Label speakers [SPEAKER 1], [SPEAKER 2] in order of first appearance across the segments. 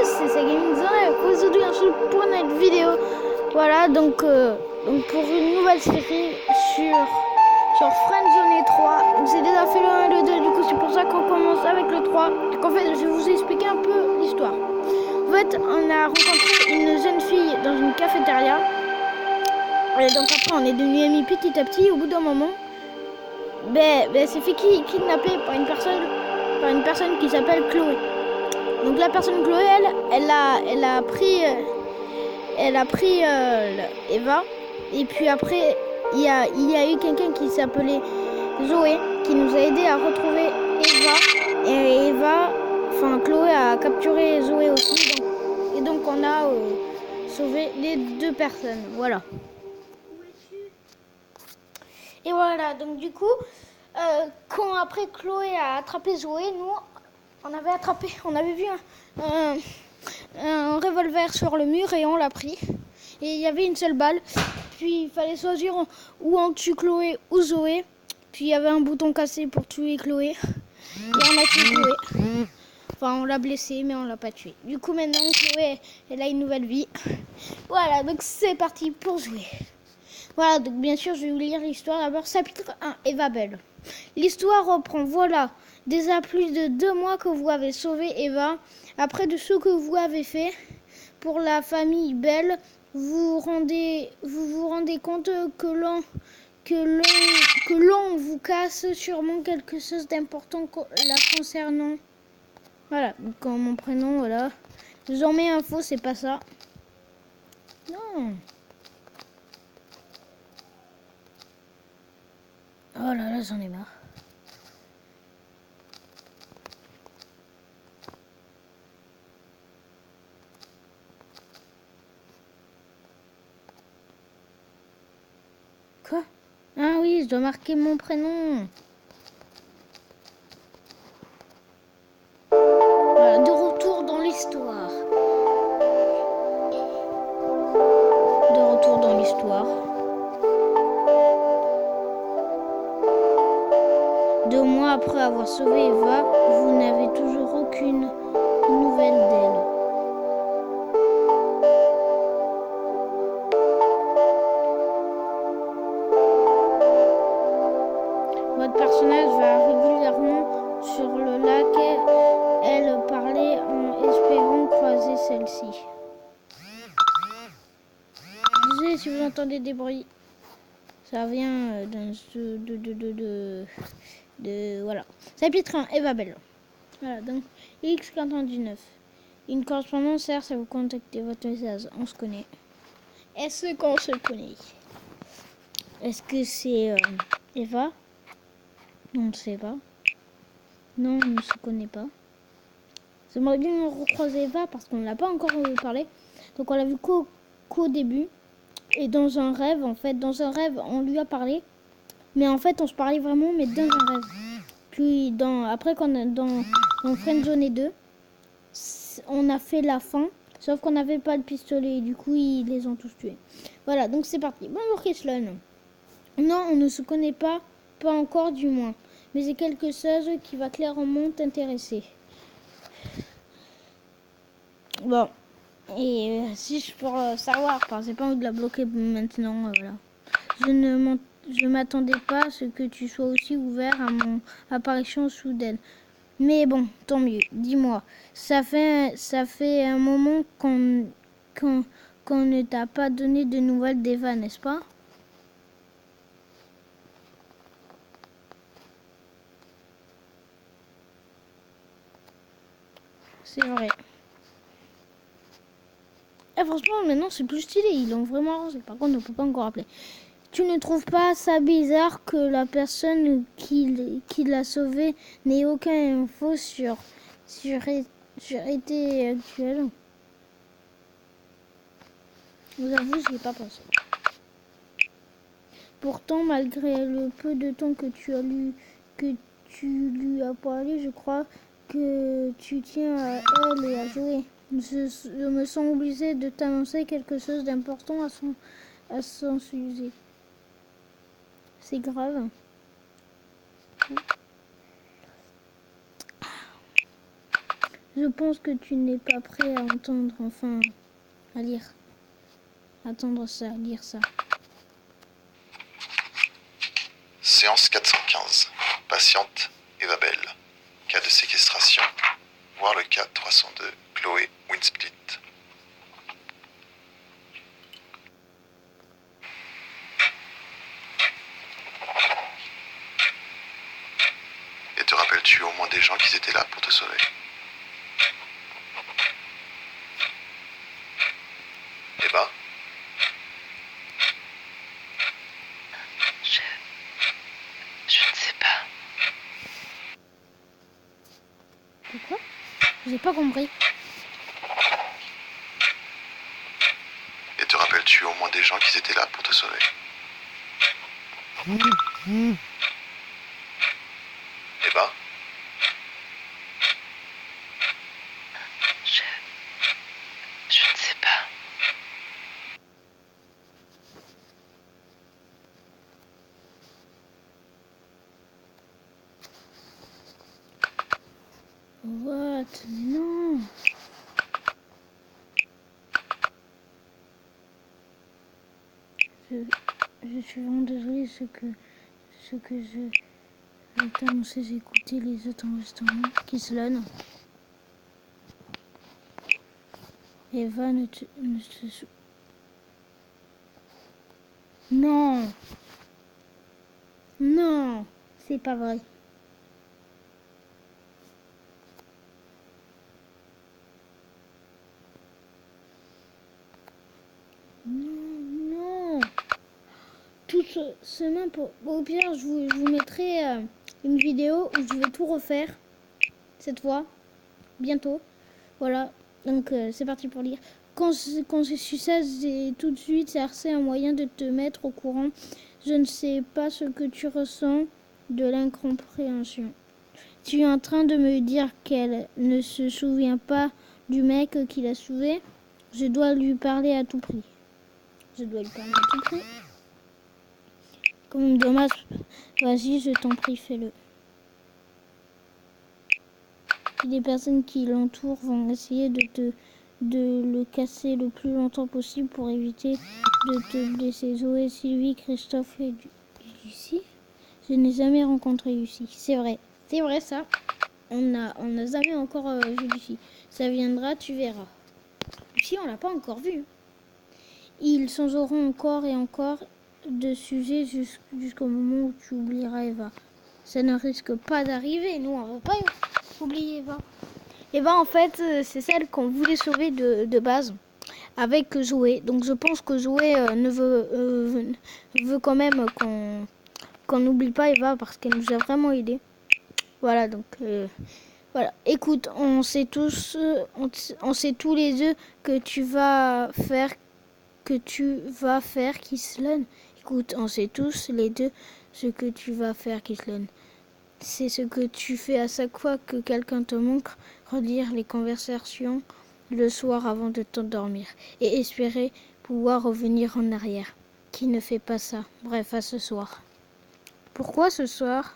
[SPEAKER 1] c'est Gaming Zone. Aujourd'hui, on se retrouve pour notre vidéo. Voilà, donc pour une nouvelle série sur Friendzone 3. Donc c'est déjà fait le 1 et le 2, du coup c'est pour ça qu'on commence avec le 3. Donc en fait, je vais vous expliquer un peu l'histoire. En fait, on a rencontré une jeune fille dans une cafétéria. Et donc après, on est devenus amis petit à petit. Au bout d'un moment, elle s'est fait kidnapper par une personne qui s'appelle Chloé. Donc la personne Chloé, elle a pris Eva. Et puis après, il y a eu quelqu'un qui s'appelait Zoé qui nous a aidé à retrouver Eva. Et Chloé a capturé Zoé aussi. Et donc on a sauvé les deux personnes. Voilà. Et voilà, donc du coup, quand après Chloé a attrapé Zoé, nous, on avait vu un revolver sur le mur et on l'a pris. Et il y avait une seule balle. Puis il fallait choisir où on tue Chloé ou Zoé. Puis il y avait un bouton cassé pour tuer Chloé. Et on a tué Chloé. Enfin, on l'a blessée, mais on l'a pas tuée. Du coup, maintenant, Chloé, elle a une nouvelle vie. Voilà, donc c'est parti pour jouer. Voilà, donc bien sûr, je vais vous lire l'histoire. D'abord, chapitre 1, Eva Belle. L'histoire reprend, voilà. Déjà plus de 2 mois que vous avez sauvé Eva. Après de ce que vous avez fait pour la famille Belle, vous vous rendez compte que l'on vous casse sûrement quelque chose d'important la concernant. Voilà, donc mon prénom, voilà. Désormais, info, c'est pas ça. Non. Oh là là, j'en ai marre. Quoi? Ah oui, je dois marquer mon prénom. Voilà, de retour dans l'histoire. De retour dans l'histoire. 2 mois après avoir sauvé Eva, vous n'avez toujours aucune nouvelle d'elle. Votre personnage va régulièrement sur le lac. Elle parlait en espérant croiser celle-ci. Désolé si vous entendez des bruits. Ça vient voilà. Chapitre 1, Eva Belle. Voilà, donc X99. Une correspondance sert à vous contacter votre message. On se connaît. Est-ce qu'on se connaît? Est-ce que c'est Eva? On ne sait pas. Non, on ne se connaît pas. J'aimerais bien recroiser Eva parce qu'on ne l'a pas encore parlé. Donc on l'a vu qu'au début. Et dans un rêve, en fait, on lui a parlé. Mais en fait, on se parlait vraiment, mais dans un rêve. Puis après, dans Friendzone 2, on a fait la fin. Sauf qu'on n'avait pas le pistolet. Et du coup, ils les ont tous tués. Voilà, donc c'est parti. Bonjour Kislon. Non, on ne se connaît pas. Pas encore du moins. Mais c'est quelque chose qui va clairement t'intéresser. Bon. Et si je peux savoir, j'ai pas envie de la bloquer maintenant, voilà. Je m'attendais pas à ce que tu sois aussi ouvert à mon apparition soudaine. Mais bon, tant mieux. Dis-moi, ça fait un moment qu'on ne t'a pas donné de nouvelles d'Eva, n'est-ce pas? C'est vrai. Et franchement, maintenant, c'est plus stylé. Ils l'ont vraiment arrangé. Par contre, on ne peut pas encore appeler. Tu ne trouves pas ça bizarre que la personne qui l'a sauvé n'ait aucun info sur été actuelle? Vous avoue, je n'y ai pas pensé. Pourtant, malgré le peu de temps que tu lui as parlé, je crois que tu tiens à elle et à Zoé. Je me sens obligée de t'annoncer quelque chose d'important à son sujet. C'est grave. Je pense que tu n'es pas prêt à entendre, enfin, à lire. Attendre ça, lire ça.
[SPEAKER 2] Séance 415. Patiente Eva Bell. Cas de séquestration. Voir le cas 302. Chloé Winsplit. Et te rappelles-tu au moins des gens qui étaient là pour te sauver? Eva?
[SPEAKER 3] Je ne sais pas.
[SPEAKER 1] Pourquoi? J'ai pas compris.
[SPEAKER 2] Et te rappelles-tu au moins des gens qui étaient là pour te sauver? Eva?
[SPEAKER 3] Je ne sais pas.
[SPEAKER 1] What? Mais non. Je suis vraiment désolée ce que je t'ai annoncé, j'ai écouté les autres enregistrements qui se donnent. Eva ne se Non. Non. C'est pas vrai. Non. Tout ce même pour... Au pire, je vous mettrai une vidéo où je vais tout refaire. Cette fois. Bientôt. Voilà. Donc, c'est parti pour lire. Quand j'ai su ça, j'ai tout de suite cherché un moyen de te mettre au courant. Je ne sais pas ce que tu ressens de l'incompréhension. Tu es en train de me dire qu'elle ne se souvient pas du mec qui l'a sauvé. Je dois lui parler à tout prix. Je dois lui parler à tout prix. Comme dommage. Vas-y, je t'en prie, fais-le. Les personnes qui l'entourent vont essayer de le casser le plus longtemps possible pour éviter de te blesser. Zoé, Sylvie, Christophe et Lucie. Je n'ai jamais rencontré Lucie. C'est vrai ça. On n'a jamais encore vu Lucie. Ça viendra, tu verras. Lucie, on l'a pas encore vue. Ils changeront encore et encore de sujet jusqu'au moment où tu oublieras Eva. Ça ne risque pas d'arriver. Nous, on ne va pas oublier Eva. Eva, en fait, c'est celle qu'on voulait sauver de base avec Zoé. Donc, je pense que Zoé veut quand même qu'on n'oublie pas Eva parce qu'elle nous a vraiment aidés. Voilà, donc... Voilà, écoute, on sait tous les deux que tu vas faire Kislen. Écoute, on sait tous les deux ce que tu vas faire, Kislen. C'est ce que tu fais à chaque fois que quelqu'un te manque, relire les conversations le soir avant de t'endormir et espérer pouvoir revenir en arrière. Qui ne fait pas ça? Bref, à ce soir. Pourquoi ce soir?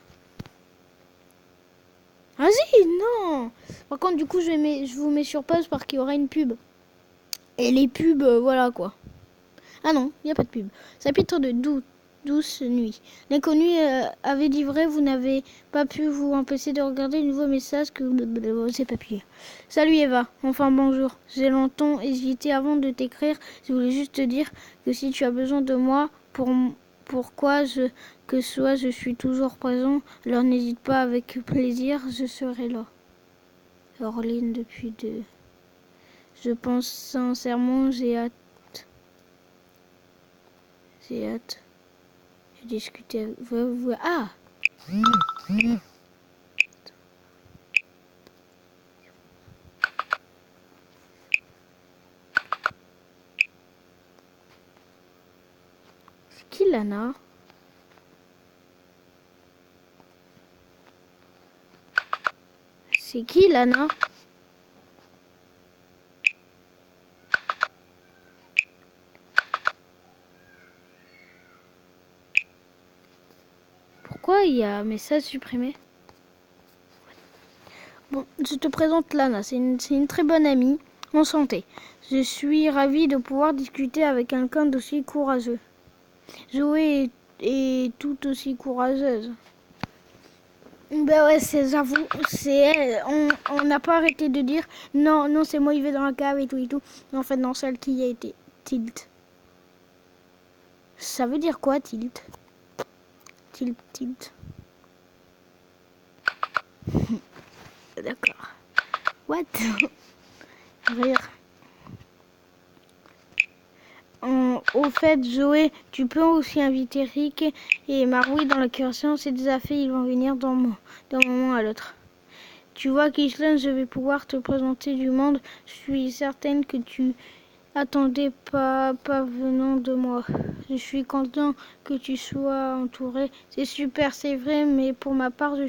[SPEAKER 1] Vas-y, non. Par contre, du coup, je vous mets sur pause parce qu'il y aura une pub. Et les pubs, voilà quoi. Ah non, il n'y a pas de pub. Chapitre de Douce nuit. L'inconnu avait dit vrai, vous n'avez pas pu vous empêcher de regarder le nouveau message que c'est papier. Salut Eva, enfin bonjour. J'ai longtemps hésité avant de t'écrire. Je voulais juste te dire que si tu as besoin de moi pourquoi que soit, je suis toujours présent. Alors n'hésite pas, avec plaisir, je serai là. Orline depuis 2. Je pense sincèrement, j'ai hâte. J'ai discuté avec vous. Ah! C'est qui Lana? C'est qui Lana? Pourquoi il y a un message supprimé? Bon, je te présente Lana. C'est une très bonne amie. Enchantée. Je suis ravie de pouvoir discuter avec quelqu'un d'aussi courageux. Zoé est tout aussi courageuse. Ben ouais, j'avoue, c'est elle. On n'a pas arrêté de dire non, non, c'est moi, il va dans la cave et tout et tout. Mais en fait, non, celle qui a été tilt. Ça veut dire quoi, tilt? Tilt. D'accord. What? Rire. Au fait, Zoé, tu peux aussi inviter Rick et Maroui dans la curation. C'est déjà fait, ils vont venir d'un moment à l'autre. Tu vois, Kislan, je vais pouvoir te présenter du monde. Je suis certaine que tu attendais pas venant de moi. Je suis content que tu sois entouré. C'est super, c'est vrai, mais pour ma part, je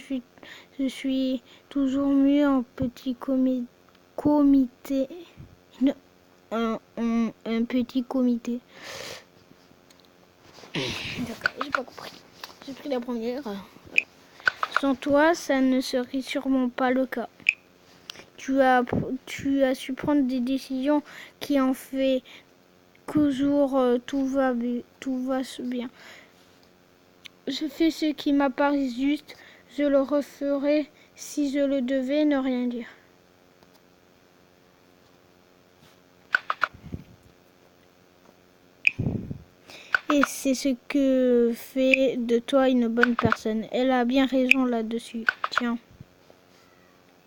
[SPEAKER 1] suis toujours mieux en petit comité. Non, un petit comité. D'accord, j'ai pas compris. J'ai pris la première. Sans toi, ça ne serait sûrement pas le cas. Tu as su prendre des décisions qui ont fait toujours tout va bien. Je fais ce qui m'apparaît juste. Je le referai si je le devais ne rien dire. Et c'est ce que fait de toi une bonne personne. Elle a bien raison là-dessus. Tiens.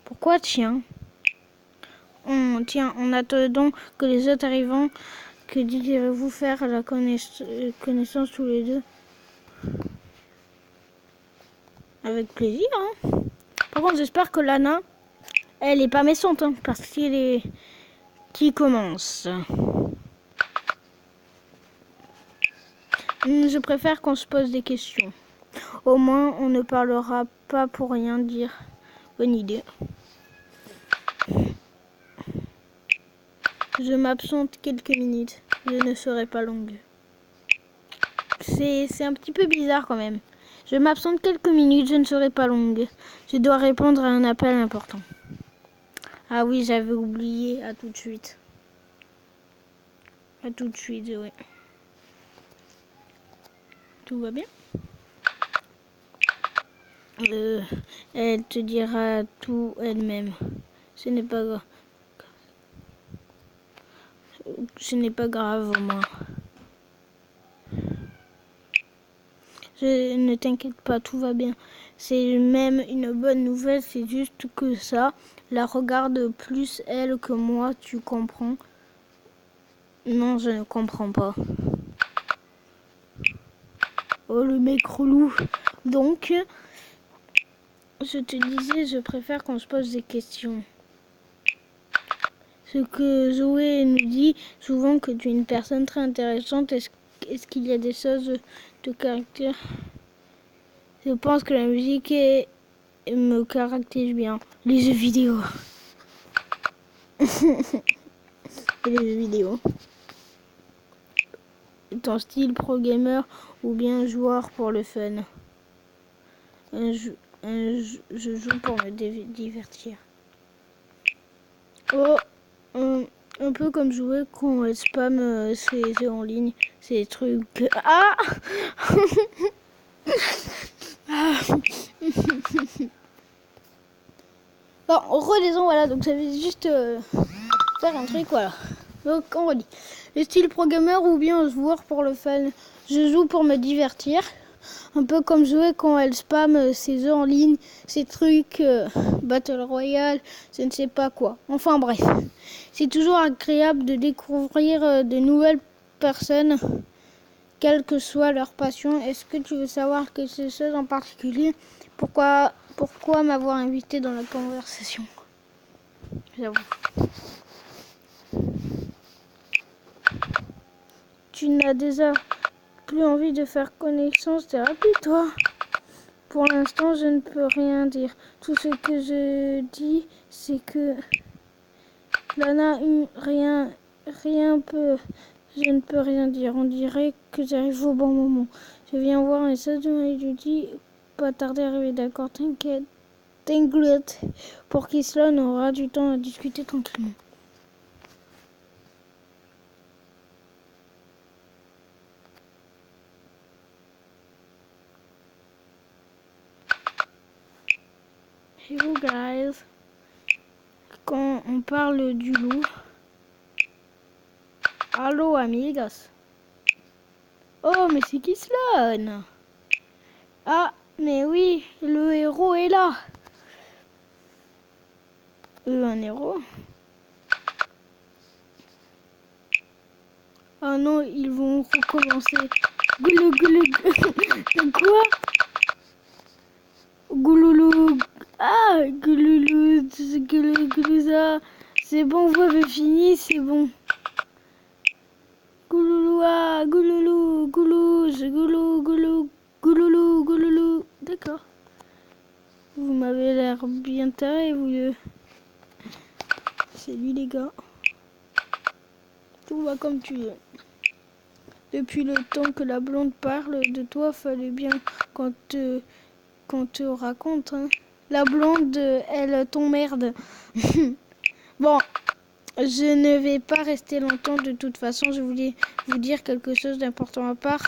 [SPEAKER 1] Pourquoi tiens? En attendant que les autres arrivent, que désirez-vous faire la connaissance tous les deux? Avec plaisir, hein. Par contre, j'espère que Lana, elle est pas méchante, hein, parce qu'elle est... Qui commence? Je préfère qu'on se pose des questions. Au moins, on ne parlera pas pour rien dire. Bonne idée. Je m'absente quelques minutes. Je ne serai pas longue. C'est un petit peu bizarre quand même. Je m'absente quelques minutes, je ne serai pas longue. Je dois répondre à un appel important. Ah oui, j'avais oublié. À tout de suite. À tout de suite, oui. Tout va bien? Elle te dira tout elle-même. Ce n'est pas grave. Ce n'est pas grave au moins. Ne t'inquiète pas, tout va bien. C'est même une bonne nouvelle, c'est juste que ça la regarde plus elle que moi, tu comprends? Non, je ne comprends pas. Oh, le mec relou. Donc, je te disais, je préfère qu'on se pose des questions. Ce que Zoé nous dit souvent que tu es une personne très intéressante. Est-ce qu'il y a des choses de caractère? Je pense que la musique me caractérise bien. Les jeux vidéo. Les jeux vidéo. Ton style pro gamer ou bien joueur pour le fun? Je joue pour me divertir. Oh, un peu comme jouer quand elle spam ses jeux en ligne, ces trucs. Ah. Bon, relisons, voilà, donc ça veut juste faire un truc, voilà. Donc on relit. Le style pro gamer ou bien joueur pour le fun? Je joue pour me divertir. Un peu comme jouer quand elle spam ses jeux en ligne, ces trucs Battle Royale, je ne sais pas quoi. Enfin bref, c'est toujours agréable de découvrir de nouvelles personnes, quelle que soit leur passion. Est-ce que tu veux savoir quelque chose en particulier? Pourquoi m'avoir invité dans la conversation? J'avoue. Tu n'as déjà plus envie de faire connaissance thérapie, toi? Pour l'instant, je ne peux rien dire. Tout ce que je dis, c'est que Lana, je ne peux rien dire. On dirait que j'arrive au bon moment. Je viens voir un message et je dis pas tarder à arriver. D'accord, t'inquiète. t'inquiète. Pour qu'Islon aura du temps à discuter tranquillement. Hello guys. Quand on parle du loup. Allô amigas. Oh mais c'est Kislon. Ah mais oui, le héros est là. Un héros. Ah non, ils vont recommencer. Goulou goulou goulou. Quoi? Gouloulou. Ah, gouloulou. Goulou goulouza. C'est bon, vous avez fini, c'est bon. Gouloulou, ah, gouloulou, goulouze, goulou, goulou, gouloulou, gouloulou. D'accord. Vous m'avez l'air bien taré, vous deux. Salut les gars. Tout va comme tu veux. Depuis le temps que la blonde parle de toi, fallait bien qu'on te raconte. Hein. La blonde, elle t'emmerde. Bon, je ne vais pas rester longtemps de toute façon. Je voulais vous dire quelque chose d'important à part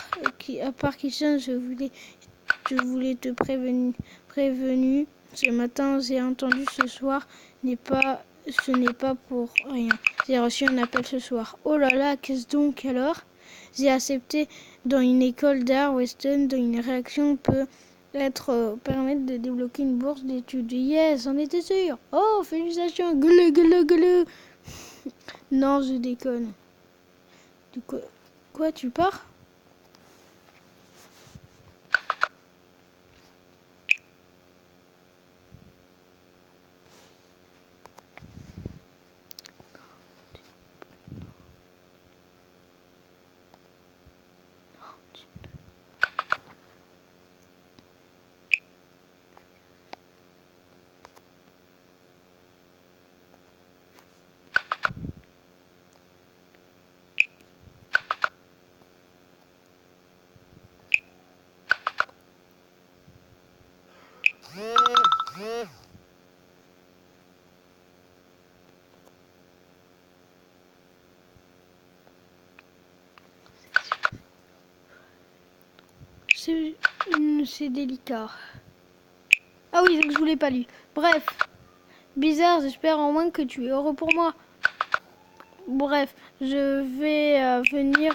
[SPEAKER 1] Kishan, je voulais te prévenir. Ce matin, j'ai entendu ce soir ce n'est pas pour rien. J'ai reçu un appel ce soir. Oh là là, qu'est-ce donc alors? J'ai accepté dans une école d'art Weston dont une réaction peut permettre de débloquer une bourse d'études. Yes, on était sûr. Oh, félicitations. Gueuleux, gueuleux, gueuleux. Non, je déconne. Du coup, quoi, tu pars? C'est délicat. Ah oui, donc je vous l'ai pas lu. Bref, bizarre, j'espère au moins que tu es heureux pour moi. Bref, je vais venir...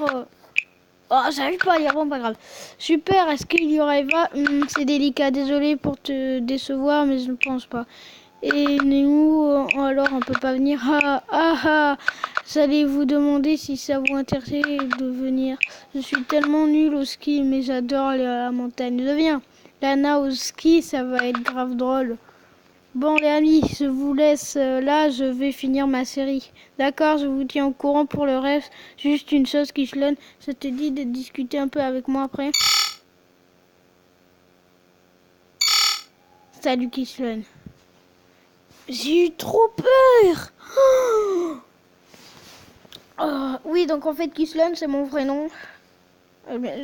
[SPEAKER 1] Oh, j'arrive pas à lire, bon, pas grave. Super, est-ce qu'il y aura Eva? C'est délicat, désolé pour te décevoir, mais je ne pense pas. Et nous, alors, on peut pas venir. J'allais vous demander si ça vous intéressait de venir. Je suis tellement nulle au ski, mais j'adore aller à la montagne. Je viens. Lana au ski, ça va être grave drôle. Bon les amis, je vous laisse là, je vais finir ma série. D'accord, je vous tiens au courant pour le reste. Juste une chose, Kishlon, ça te dit de discuter un peu avec moi après? Salut Kishlon. J'ai eu trop peur. Oui, donc en fait Kishlon c'est mon vrai nom.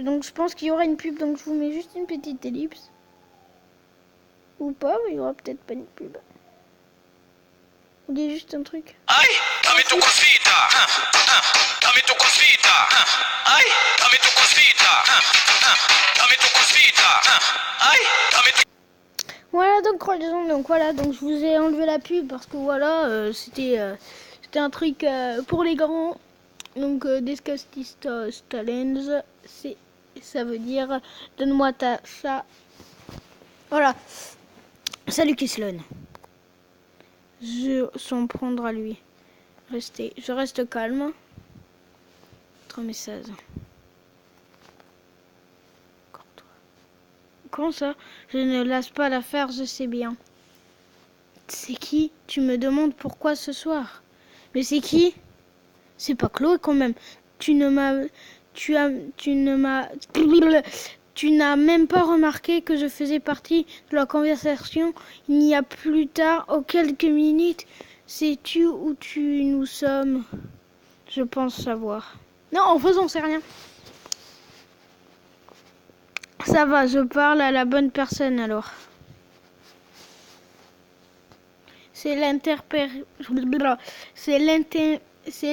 [SPEAKER 1] Donc je pense qu'il y aura une pub, donc je vous mets juste une petite ellipse. Ou pas, mais il y aura peut-être pas une pub. Il y a juste un truc.
[SPEAKER 4] Ai, dame tu cosita. Dame tu cosita. Ai, dame tu cosita. Dame tu cosita. Ai, dame tu...
[SPEAKER 1] Voilà donc je vous ai enlevé la pub parce que voilà c'était un truc pour les grands. Donc Descastista Stalens, ça veut dire donne-moi ça. Voilà. Salut Kishlon. Je s'en prendre à lui. Je reste calme. Autre message. Comment ça? Je ne laisse pas l'affaire, je sais bien. C'est qui? Tu me demandes pourquoi ce soir? Mais c'est qui? C'est pas Chloé quand même. Tu n'as même pas remarqué que je faisais partie de la conversation il y a plus tard, aux quelques minutes. Sais-tu où nous sommes? Je pense savoir. Non, en faisant, c'est rien. Ça va, je parle à la bonne personne alors. c'est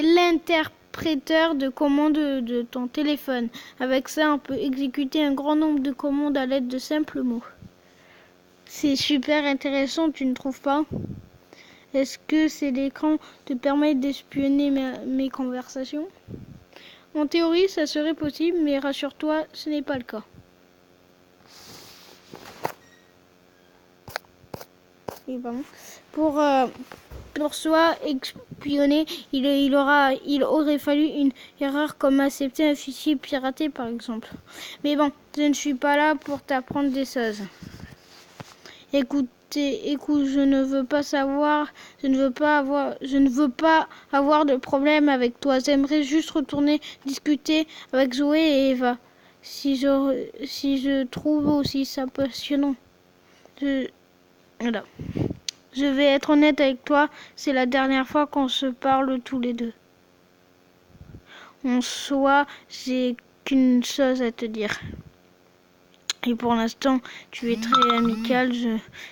[SPEAKER 1] l'interpréteur de commandes de ton téléphone. Avec ça, on peut exécuter un grand nombre de commandes à l'aide de simples mots. C'est super intéressant, tu ne trouves pas? Est-ce que c'est l'écran te permet d'espionner mes conversations? En théorie, ça serait possible, mais rassure-toi, ce n'est pas le cas. Et bon, pour soi espionner, il aurait fallu une erreur comme accepter un fichier piraté par exemple. Mais bon, je ne suis pas là pour t'apprendre des choses. Écoute, je ne veux pas avoir de problème avec toi. J'aimerais juste retourner discuter avec Zoé et Eva. Si je trouve aussi ça passionnant. Voilà. Je vais être honnête avec toi, c'est la dernière fois qu'on se parle tous les deux. En soi, j'ai qu'une chose à te dire. Et pour l'instant, tu es très amical.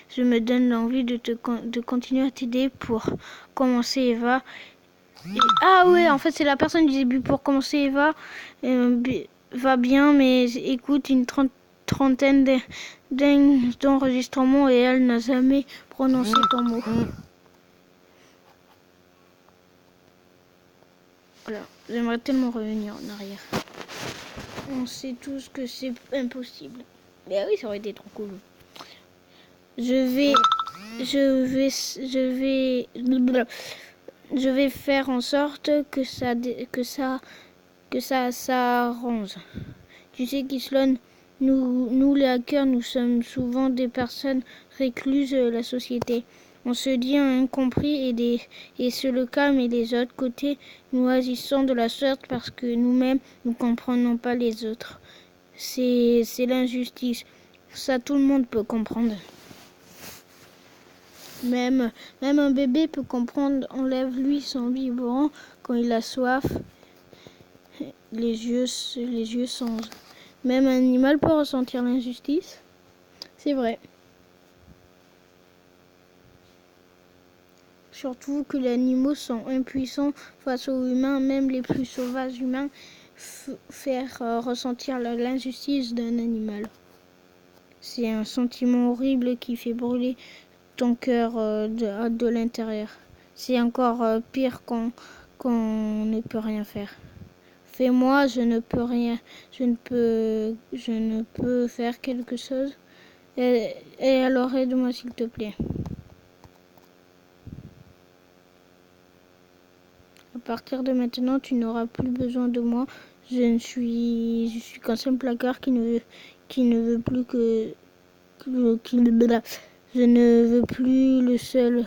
[SPEAKER 1] Je me donne l'envie de continuer à t'aider pour commencer Eva. Ah ouais, en fait, c'est la personne du début. Pour commencer Eva, va bien, mais écoute, une trentaine d'enregistrements et elle n'a jamais prononcé ton mot. Voilà, j'aimerais tellement revenir en arrière. On sait tous que c'est impossible. Mais oui, ça aurait été trop cool. Je vais faire en sorte que ça s'arrange. Tu sais, Kislon, nous les hackers, nous sommes souvent des personnes recluses de la société. On se dit incompris et c'est le cas, mais des autres côtés, nous agissons de la sorte parce que nous-mêmes, nous ne comprenons pas les autres. C'est l'injustice. Ça, tout le monde peut comprendre. Même un bébé peut comprendre. Enlève-lui son biberon quand il a soif. Les yeux changent. Même un animal peut ressentir l'injustice. C'est vrai. Surtout que les animaux sont impuissants face aux humains, même les plus sauvages humains, faire ressentir l'injustice d'un animal. C'est un sentiment horrible qui fait brûler ton cœur de l'intérieur. C'est encore pire quand ne peut rien faire. Fais-moi, je ne peux rien. Je ne peux faire quelque chose. Et alors aide-moi s'il te plaît. À partir de maintenant, tu n'auras plus besoin de moi. Je suis qu'un simple placard qui ne veut plus que je ne veux plus le seul.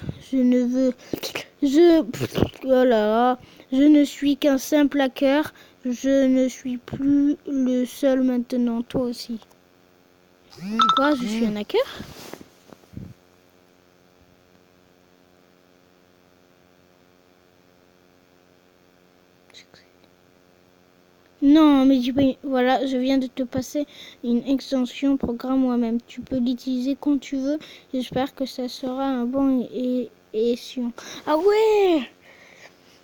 [SPEAKER 1] Voilà. Je ne suis qu'un simple hacker. Je ne suis plus le seul maintenant. Toi aussi. Quoi? Je suis un hacker? Non, mais voilà, je viens de te passer une extension programme moi-même. Tu peux l'utiliser quand tu veux. J'espère que ça sera un bon escient. Ah ouais!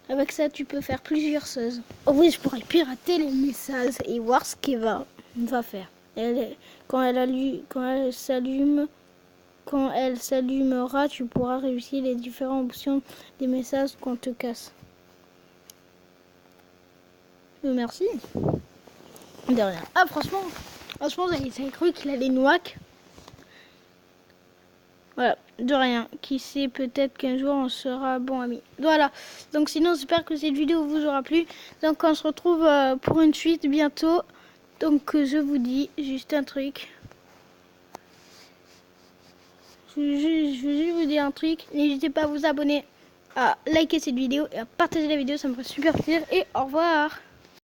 [SPEAKER 1] Avec ça, tu peux faire plusieurs choses. Oh oui, je pourrais pirater les messages et voir ce qu'elle va faire. Quand elle s'allumera, tu pourras réussir les différentes options des messages qu'on te casse. Merci. De rien. Ah, franchement, j'avais cru qu'il allait nous hack. Voilà, de rien. Qui sait, peut-être qu'un jour on sera bons amis. Voilà. Donc sinon, j'espère que cette vidéo vous aura plu. Donc on se retrouve pour une suite bientôt. Donc je vous dis juste un truc. Je veux juste vous dire un truc. N'hésitez pas à vous abonner, à liker cette vidéo et à partager la vidéo. Ça me ferait super plaisir. Et au revoir.